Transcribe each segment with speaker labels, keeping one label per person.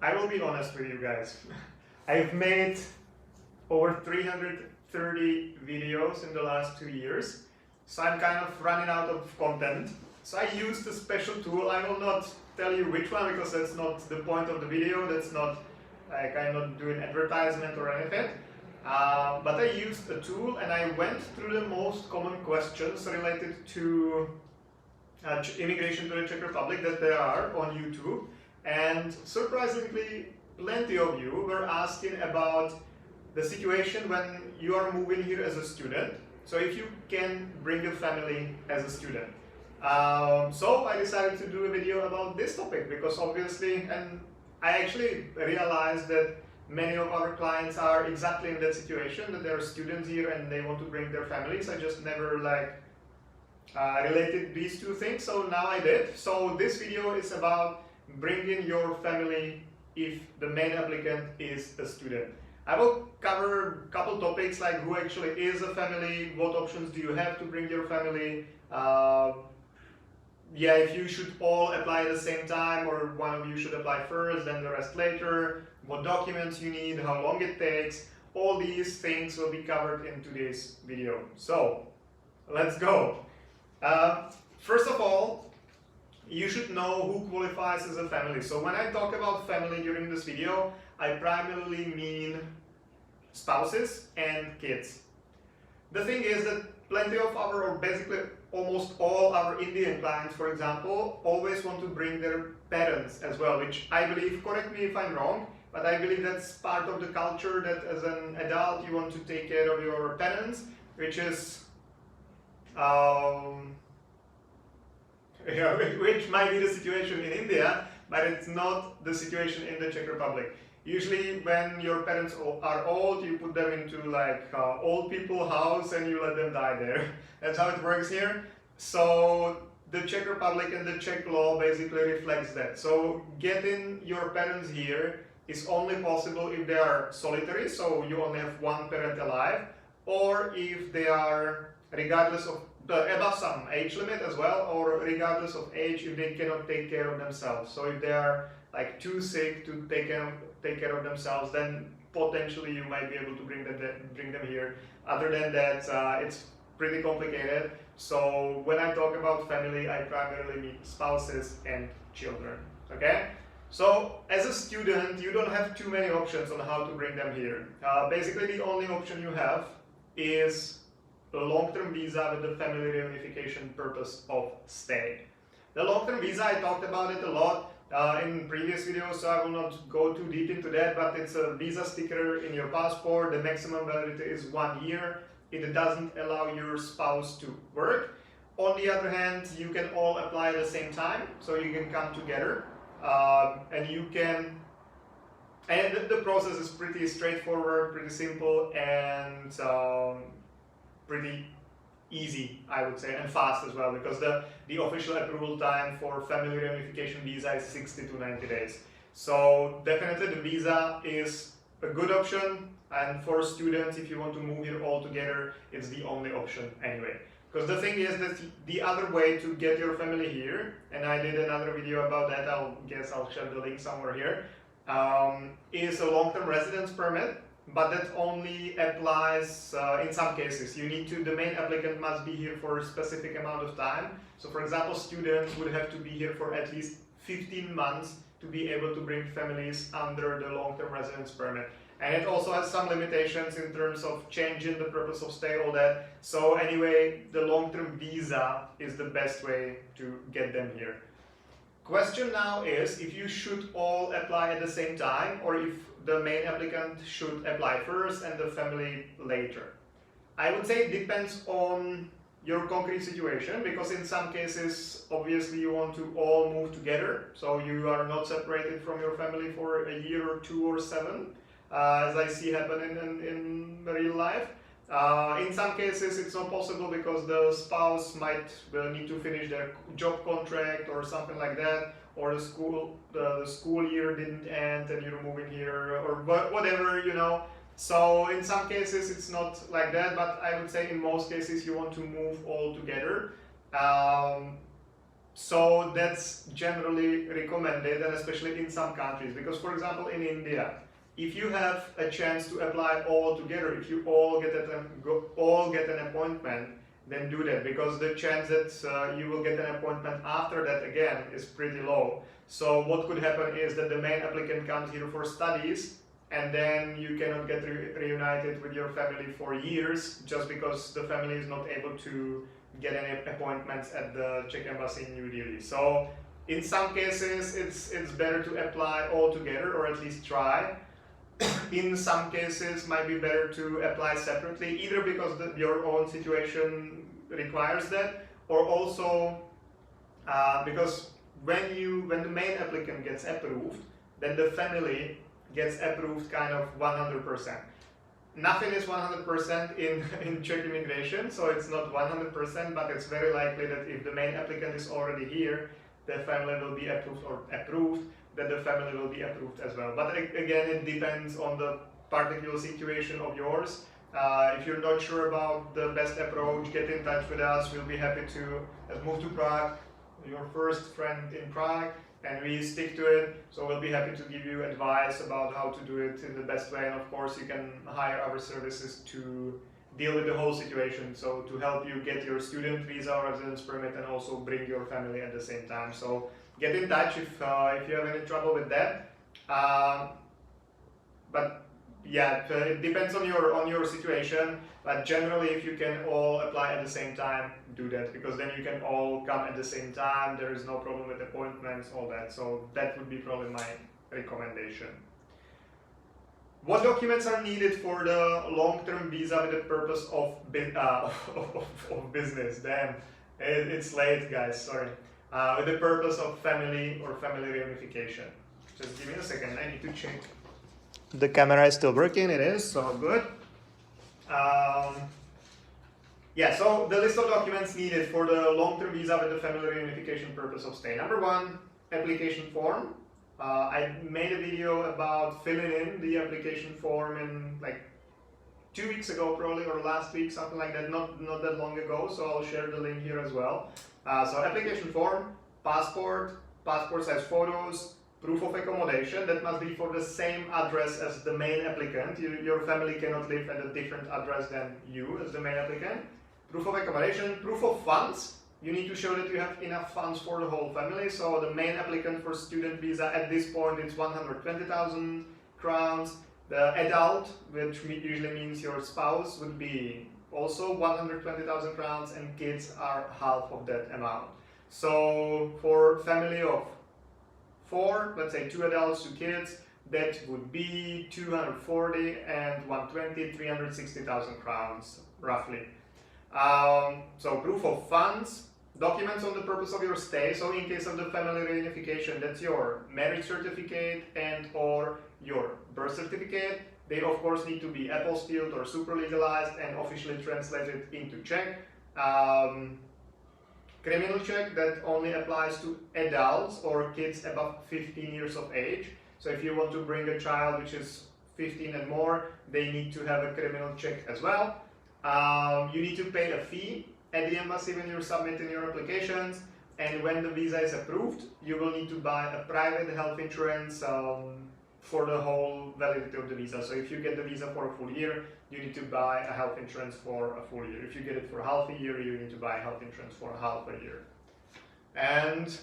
Speaker 1: I will be honest with you guys. I've made over 330 videos in the last 2 years, so I'm kind of running out of content. So I used a special tool. I will not tell you which one because that's not the point of the video. That's not like I'm not doing advertisement or anything. But I used a tool and I went through the most common questions related to immigration to the Czech Republic that there are on YouTube. And surprisingly, plenty of you were asking about the situation when you are moving here as a student. So if you can bring a family as a student. So I decided to do a video about this topic because obviously, and I actually realized that many of our clients are exactly in that situation, that they're students here and they want to bring their families. I just never related these two things, so now I did. So this video is about bringing your family if the main applicant is a student. I will cover a couple topics like who actually is a family, what options do you have to bring your family, if you should all apply at the same time or one of you should apply first, then the rest later, what documents you need, how long it takes, all these things will be covered in today's video. So let's go. First of all, you should know who qualifies as a family. So when I talk about family during this video, I primarily mean spouses and kids. The thing is that plenty of our, or basically almost all our Indian clients, for example, always want to bring their parents as well, which I believe, correct me if I'm wrong, but I believe that's part of the culture that as an adult you want to take care of your parents, which is which might be the situation in India, but it's not the situation in the Czech Republic. Usually when your parents are old, you put them into old people house and you let them die there. That's how it works here. So the Czech Republic and the Czech law basically reflects that. So getting your parents here is only possible if they are solitary, so you only have one parent alive, or if they are, regardless of above some age limit as well, or regardless of age, if they cannot take care of themselves. So if they are too sick to take care of themselves, then potentially you might be able to bring them here. Other than that, it's pretty complicated. So when I talk about family, I primarily mean spouses and children. Okay? So as a student, you don't have too many options on how to bring them here. Basically, the only option you have is a long-term visa with the family reunification purpose of stay. The long-term visa, I talked about it a lot in previous videos, so I will not go too deep into that, but it's a visa sticker in your passport. The maximum validity is 1 year. It doesn't allow your spouse to work. On the other hand, you can all apply at the same time, so you can come together and you can, and the process is pretty straightforward, pretty simple, and pretty easy, I would say, and fast as well, because the official approval time for family reunification visa is 60 to 90 days. So definitely the visa is a good option, and for students, if you want to move here all together, it's the only option anyway. Because the thing is that the other way to get your family here, and I did another video about that, I'll share the link somewhere here, is a long-term residence permit. But that only applies in some cases. The main applicant must be here for a specific amount of time. So for example, students would have to be here for at least 15 months to be able to bring families under the long-term residence permit. And it also has some limitations in terms of changing the purpose of stay, all that. So anyway, the long-term visa is the best way to get them here. Question now is if you should all apply at the same time, or if the main applicant should apply first and the family later. I would say it depends on your concrete situation, because in some cases, obviously you want to all move together, so you are not separated from your family for a year or 2 or 7, as I see happen in real life. In some cases it's not possible because the spouse might need to finish their job contract or something like that, or the school year didn't end and you're moving here, or whatever, you know. So in some cases it's not like that, but I would say in most cases you want to move all together. So that's generally recommended, and especially in some countries, because for example in India, if you have a chance to apply all together, if you all get an appointment, then do that, because the chance that you will get an appointment after that again is pretty low. So what could happen is that the main applicant comes here for studies, and then you cannot get reunited with your family for years just because the family is not able to get any appointments at the Czech Embassy in New Delhi. So in some cases it's better to apply all together, or at least try. In some cases might be better to apply separately, either because your own situation requires that, or also because when the main applicant gets approved, then the family gets approved kind of 100%. Nothing is 100% in Czech immigration, so it's not 100%, but it's very likely that if the main applicant is already here, the family will be approved, that the family will be approved as well. But again, it depends on the particular situation of yours. If you're not sure about the best approach, get in touch with us. We'll be happy to move to Prague, your first friend in Prague, and we stick to it. So we'll be happy to give you advice about how to do it in the best way. And of course, you can hire our services to deal with the whole situation. So to help you get your student visa or residence permit, and also bring your family at the same time. So get in touch if you have any trouble with that. But yeah, it depends on your situation. But generally, if you can all apply at the same time, do that, because then you can all come at the same time. There is no problem with appointments, all that. So that would be probably my recommendation. What documents are needed for the long-term visa with the purpose of business? Damn, it's late, guys. Sorry. With the purpose of family or family reunification. Just give me a second. I need to check. The camera is still working. It is, so good. Yeah, so the list of documents needed for the long-term visa with the family reunification purpose of stay. Number one, application form. I made a video about filling in the application form in like 2 weeks ago probably, or last week, something like that, not that long ago, so I'll share the link here as well. So application form, passport size photos, proof of accommodation, that must be for the same address as the main applicant. Your family cannot live at a different address than you as the main applicant. Proof of accommodation, proof of funds. You need to show that you have enough funds for the whole family. So the main applicant for student visa at this point is 120,000 crowns. The adult, which usually means your spouse, would be also 120,000 crowns, and kids are half of that amount. So for family of 4, let's say 2 adults, 2 kids, that would be 240 and 120, 360,000 crowns, roughly. So proof of funds, documents on the purpose of your stay. So in case of the family reunification, that's your marriage certificate and or your birth certificate. They of course need to be apostilled or super legalized and officially translated into Czech. Criminal check, that only applies to adults or kids above 15 years of age. So if you want to bring a child which is 15 and more, they need to have a criminal check as well. You need to pay a fee at the embassy when you're submitting your applications, and when the visa is approved, you will need to buy a private health insurance for the whole validity of the visa. So if you get the visa for a full year, you need to buy a health insurance for a full year. If you get it for half a year, you need to buy health insurance for half a year. And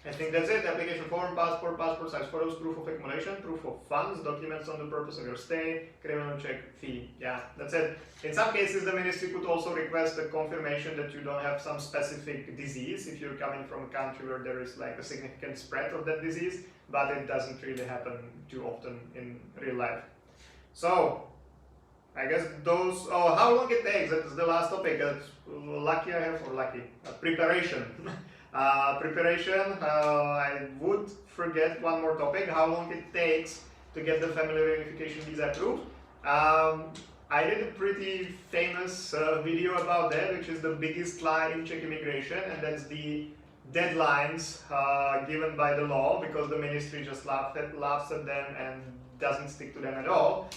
Speaker 1: I think that's it. Application form, passport size photos, proof of accommodation, proof of funds, documents on the purpose of your stay, criminal check, fee. Yeah, that's it. In some cases, the ministry could also request a confirmation that you don't have some specific disease if you're coming from a country where there is like a significant spread of that disease, but it doesn't really happen too often in real life. So I guess those, how long it takes, that is the last topic. That's lucky I have, or lucky, preparation. I would forget one more topic, how long it takes to get the family reunification visa approved. I did a pretty famous video about that, which is the biggest lie in Czech immigration, and that's the deadlines given by the law, because the ministry just laughs at them and doesn't stick to them at all.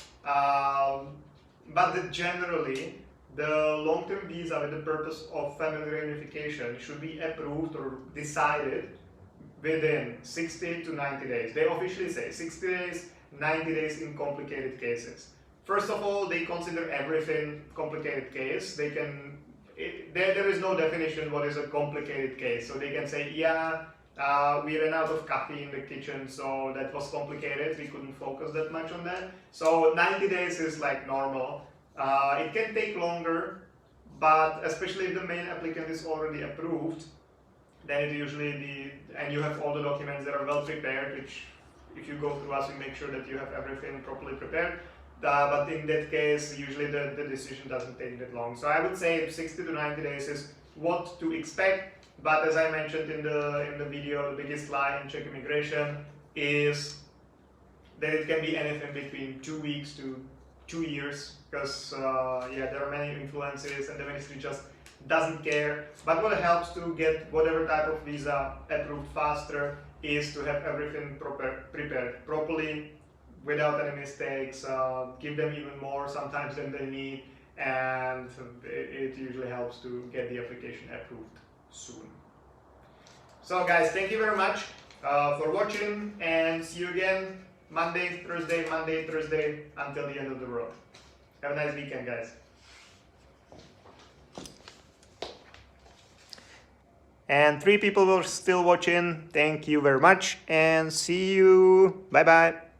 Speaker 1: But generally, the long-term visa with the purpose of family reunification should be approved or decided within 60 to 90 days. They officially say 60 days, 90 days in complicated cases. First of all, they consider everything complicated case. They can, there is no definition what is a complicated case. So they can say, yeah, we ran out of coffee in the kitchen, so that was complicated. We couldn't focus that much on that. So 90 days is like normal. It can take longer, but especially if the main applicant is already approved, then it usually and you have all the documents that are well prepared, which if you go through us, we make sure that you have everything properly prepared. But in that case, usually the decision doesn't take that long. So I would say 60 to 90 days is what to expect. But as I mentioned in the video, the biggest lie in Czech immigration is that it can be anything between 2 weeks to 2 years, because yeah, there are many influences and the ministry just doesn't care. But what helps to get whatever type of visa approved faster is to have everything prepared properly, without any mistakes, give them even more sometimes than they need, and it usually helps to get the application approved soon. So guys, thank you very much for watching, and see you again Monday, Thursday, until the end of the world. Have a nice weekend, guys. And 3 people were still watching. Thank you very much, and see you. Bye bye.